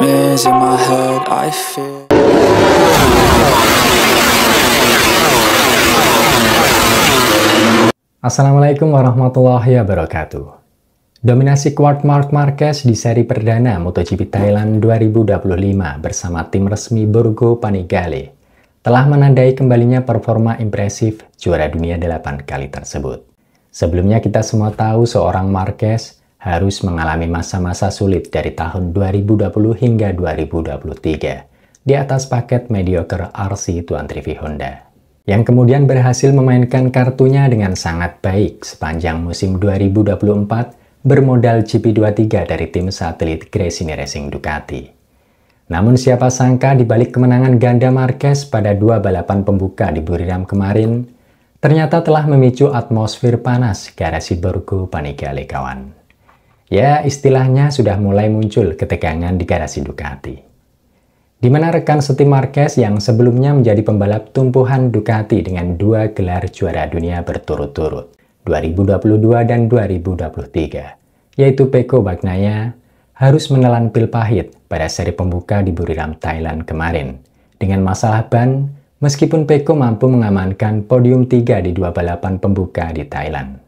nightmares in my head, I fear. Assalamualaikum warahmatullahi wabarakatuh. Dominasi kuat Marc Marquez di seri perdana MotoGP Thailand 2025 bersama tim resmi Borgo Panigale telah menandai kembalinya performa impresif juara dunia 8 kali tersebut. Sebelumnya kita semua tahu seorang Marquez harus mengalami masa-masa sulit dari tahun 2020 hingga 2023 di atas paket mediocre RC Tuan Trivi Honda, yang kemudian berhasil memainkan kartunya dengan sangat baik sepanjang musim 2024 bermodal GP23 dari tim satelit Gresini Racing Ducati. Namun siapa sangka di balik kemenangan ganda Marquez pada dua balapan pembuka di Buriram kemarin, ternyata telah memicu atmosfer panas garasi Borgo Panigale kawan. Ya, istilahnya sudah mulai muncul ketegangan di garasi Ducati, di mana rekan setim Marquez yang sebelumnya menjadi pembalap tumpuhan Ducati dengan dua gelar juara dunia berturut-turut 2022 dan 2023, yaitu Pecco Bagnaia, harus menelan pil pahit pada seri pembuka di Buriram, Thailand kemarin dengan masalah ban, meskipun Pecco mampu mengamankan podium 3 di dua balapan pembuka di Thailand.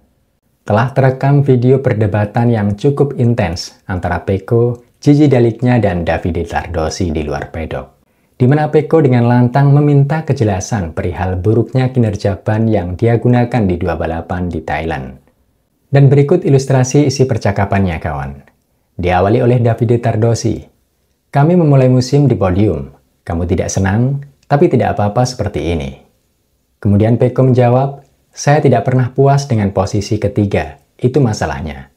Telah terekam video perdebatan yang cukup intens antara Pecco, Gigi Dalicnya, dan Davide Tardosi di luar pedok, di mana Pecco dengan lantang meminta kejelasan perihal buruknya kinerja ban yang dia gunakan di dua balapan di Thailand. Dan berikut ilustrasi isi percakapannya kawan. Diawali oleh Davide Tardosi. "Kami memulai musim di podium. Kamu tidak senang, tapi tidak apa-apa seperti ini." Kemudian Pecco menjawab, "Saya tidak pernah puas dengan posisi ketiga, itu masalahnya."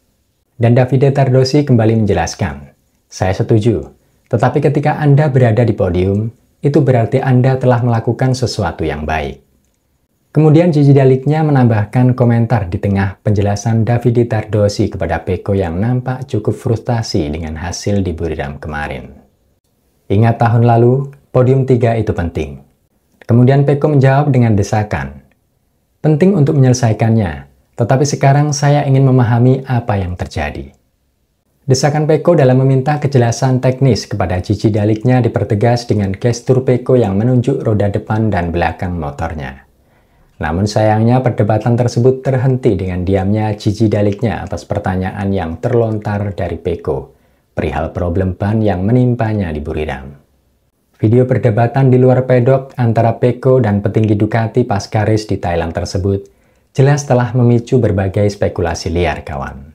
Dan Davide Tardosi kembali menjelaskan, "Saya setuju. Tetapi ketika Anda berada di podium, itu berarti Anda telah melakukan sesuatu yang baik." Kemudian Gigi Dalicnya menambahkan komentar di tengah penjelasan Davide Tardosi kepada Pecco yang nampak cukup frustasi dengan hasil di Buriram kemarin. "Ingat tahun lalu, podium 3 itu penting." Kemudian Pecco menjawab dengan desakan, "Penting untuk menyelesaikannya, tetapi sekarang saya ingin memahami apa yang terjadi." Desakan Pecco dalam meminta kejelasan teknis kepada Gigi Dalicnya dipertegas dengan gestur Pecco yang menunjuk roda depan dan belakang motornya. Namun sayangnya perdebatan tersebut terhenti dengan diamnya Gigi Dalicnya atas pertanyaan yang terlontar dari Pecco perihal problem ban yang menimpanya di Buriram. Video perdebatan di luar pedok antara Pecco dan petinggi Ducati pasca race di Thailand tersebut jelas telah memicu berbagai spekulasi liar kawan.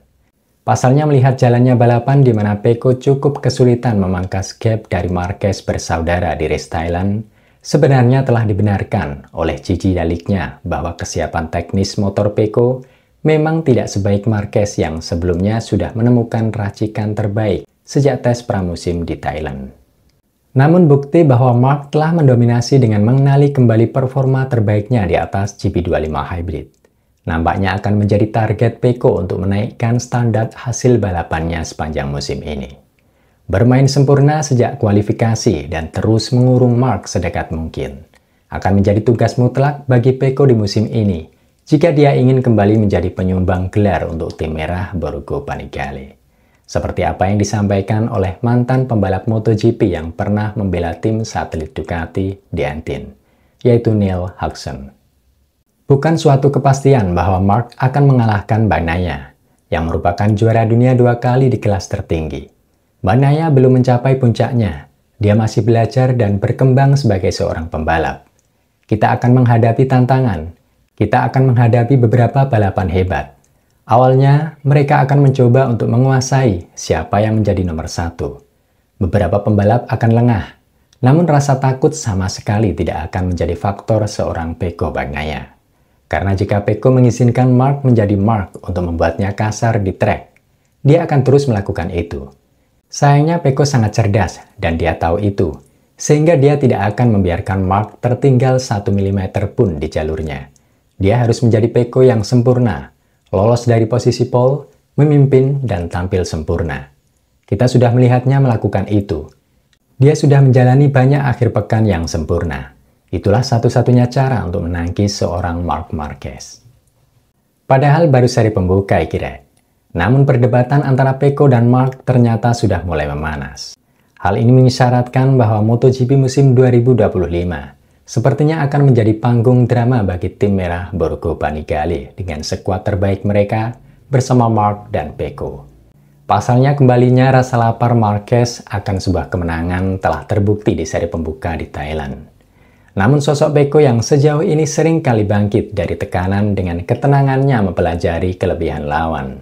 Pasalnya melihat jalannya balapan di mana Pecco cukup kesulitan memangkas gap dari Marquez bersaudara di race Thailand, sebenarnya telah dibenarkan oleh Gigi Dalicnya bahwa kesiapan teknis motor Pecco memang tidak sebaik Marquez yang sebelumnya sudah menemukan racikan terbaik sejak tes pramusim di Thailand. Namun bukti bahwa Marc telah mendominasi dengan mengenali kembali performa terbaiknya di atas GP25 Hybrid nampaknya akan menjadi target Pecco untuk menaikkan standar hasil balapannya sepanjang musim ini. Bermain sempurna sejak kualifikasi dan terus mengurung Marc sedekat mungkin akan menjadi tugas mutlak bagi Pecco di musim ini jika dia ingin kembali menjadi penyumbang gelar untuk tim merah Borgo Panigale. Seperti apa yang disampaikan oleh mantan pembalap MotoGP yang pernah membela tim satelit Ducati di Entin, yaitu Neil Hudson. Bukan suatu kepastian bahwa Marc akan mengalahkan Bagnaia, yang merupakan juara dunia 2 kali di kelas tertinggi. Bagnaia belum mencapai puncaknya, dia masih belajar dan berkembang sebagai seorang pembalap. Kita akan menghadapi tantangan, kita akan menghadapi beberapa balapan hebat. Awalnya, mereka akan mencoba untuk menguasai siapa yang menjadi nomor 1. Beberapa pembalap akan lengah, namun rasa takut sama sekali tidak akan menjadi faktor seorang Pecco Bagnaia. Karena jika Pecco mengizinkan Marc menjadi Marc untuk membuatnya kasar di trek, dia akan terus melakukan itu. Sayangnya Pecco sangat cerdas dan dia tahu itu, sehingga dia tidak akan membiarkan Marc tertinggal 1 mm pun di jalurnya. Dia harus menjadi Pecco yang sempurna, lolos dari posisi pole, memimpin, dan tampil sempurna. Kita sudah melihatnya melakukan itu. Dia sudah menjalani banyak akhir pekan yang sempurna. Itulah satu-satunya cara untuk menangkis seorang Marc Marquez. Padahal baru seri pembuka kira. Namun perdebatan antara Pecco dan Marc ternyata sudah mulai memanas. Hal ini mengisyaratkan bahwa MotoGP musim 2025 sepertinya akan menjadi panggung drama bagi tim merah Borgo Panigale dengan skuad terbaik mereka bersama Marc dan Pecco. Pasalnya kembalinya rasa lapar Marquez akan sebuah kemenangan telah terbukti di seri pembuka di Thailand. Namun sosok Pecco yang sejauh ini sering kali bangkit dari tekanan dengan ketenangannya mempelajari kelebihan lawan,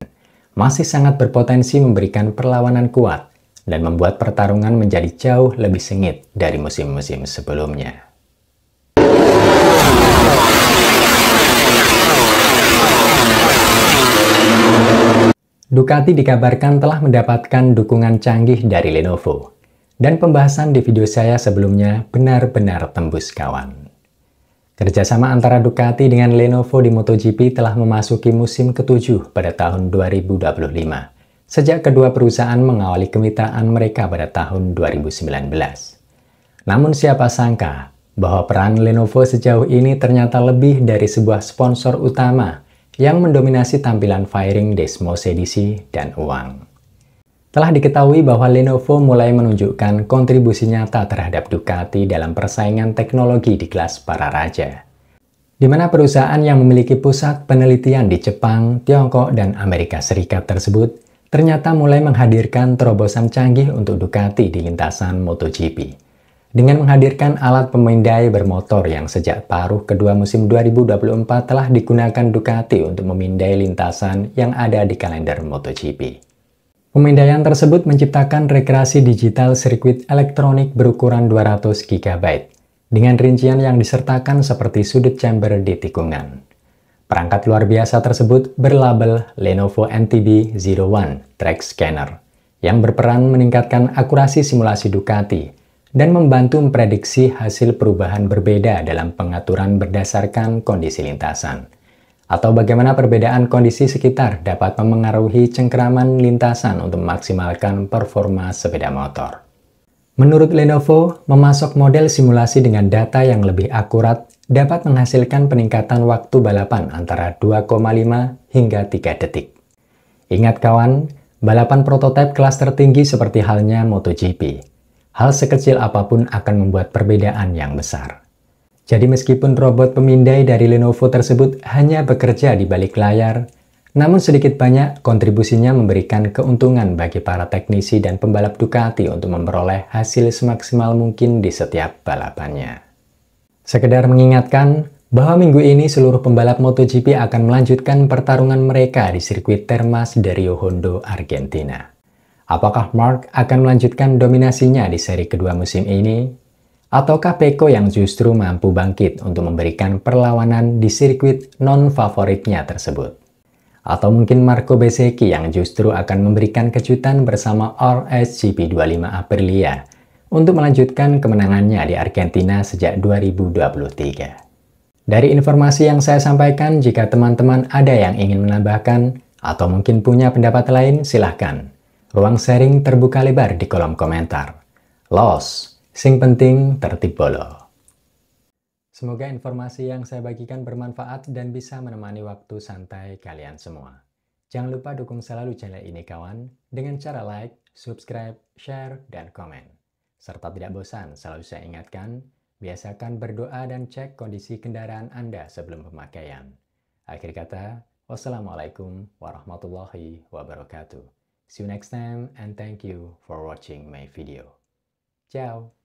masih sangat berpotensi memberikan perlawanan kuat dan membuat pertarungan menjadi jauh lebih sengit dari musim-musim sebelumnya. Ducati dikabarkan telah mendapatkan dukungan canggih dari Lenovo, dan pembahasan di video saya sebelumnya benar-benar tembus kawan. Kerjasama antara Ducati dengan Lenovo di MotoGP telah memasuki musim ke-7 pada tahun 2025, sejak kedua perusahaan mengawali kemitraan mereka pada tahun 2019. Namun siapa sangka bahwa peran Lenovo sejauh ini ternyata lebih dari sebuah sponsor utama yang mendominasi tampilan fairing Desmos edisi dan uang. Telah diketahui bahwa Lenovo mulai menunjukkan kontribusi nyata terhadap Ducati dalam persaingan teknologi di kelas para raja, di mana perusahaan yang memiliki pusat penelitian di Jepang, Tiongkok, dan Amerika Serikat tersebut ternyata mulai menghadirkan terobosan canggih untuk Ducati di lintasan MotoGP. Dengan menghadirkan alat pemindai bermotor yang sejak paruh kedua musim 2024 telah digunakan Ducati untuk memindai lintasan yang ada di kalender MotoGP. Pemindaian tersebut menciptakan rekreasi digital sirkuit elektronik berukuran 200 GB dengan rincian yang disertakan seperti sudut chamber di tikungan. Perangkat luar biasa tersebut berlabel Lenovo NTB01 Track Scanner yang berperan meningkatkan akurasi simulasi Ducati dan membantu memprediksi hasil perubahan berbeda dalam pengaturan berdasarkan kondisi lintasan, atau bagaimana perbedaan kondisi sekitar dapat memengaruhi cengkeraman lintasan untuk memaksimalkan performa sepeda motor. Menurut Lenovo, memasok model simulasi dengan data yang lebih akurat dapat menghasilkan peningkatan waktu balapan antara 2,5 hingga 3 detik. Ingat kawan, balapan prototipe kelas tertinggi seperti halnya MotoGP. Hal sekecil apapun akan membuat perbedaan yang besar. Jadi meskipun robot pemindai dari Lenovo tersebut hanya bekerja di balik layar, namun sedikit banyak kontribusinya memberikan keuntungan bagi para teknisi dan pembalap Ducati untuk memperoleh hasil semaksimal mungkin di setiap balapannya. Sekedar mengingatkan bahwa minggu ini seluruh pembalap MotoGP akan melanjutkan pertarungan mereka di sirkuit Termas de Rio Hondo, Argentina. Apakah Marc akan melanjutkan dominasinya di seri kedua musim ini? Ataukah Pecco yang justru mampu bangkit untuk memberikan perlawanan di sirkuit non-favoritnya tersebut? Atau mungkin Marco Bezzecchi yang justru akan memberikan kejutan bersama RSGP25 Aprilia untuk melanjutkan kemenangannya di Argentina sejak 2023? Dari informasi yang saya sampaikan, jika teman-teman ada yang ingin menambahkan atau mungkin punya pendapat lain, silahkan. Ruang sharing terbuka lebar di kolom komentar. Los, sing penting tertib bolo. Semoga informasi yang saya bagikan bermanfaat dan bisa menemani waktu santai kalian semua. Jangan lupa dukung selalu channel ini kawan, dengan cara like, subscribe, share, dan komen. Serta tidak bosan, selalu saya ingatkan, biasakan berdoa dan cek kondisi kendaraan Anda sebelum pemakaian. Akhir kata, wassalamualaikum warahmatullahi wabarakatuh. See you next time and thank you for watching my video. Ciao!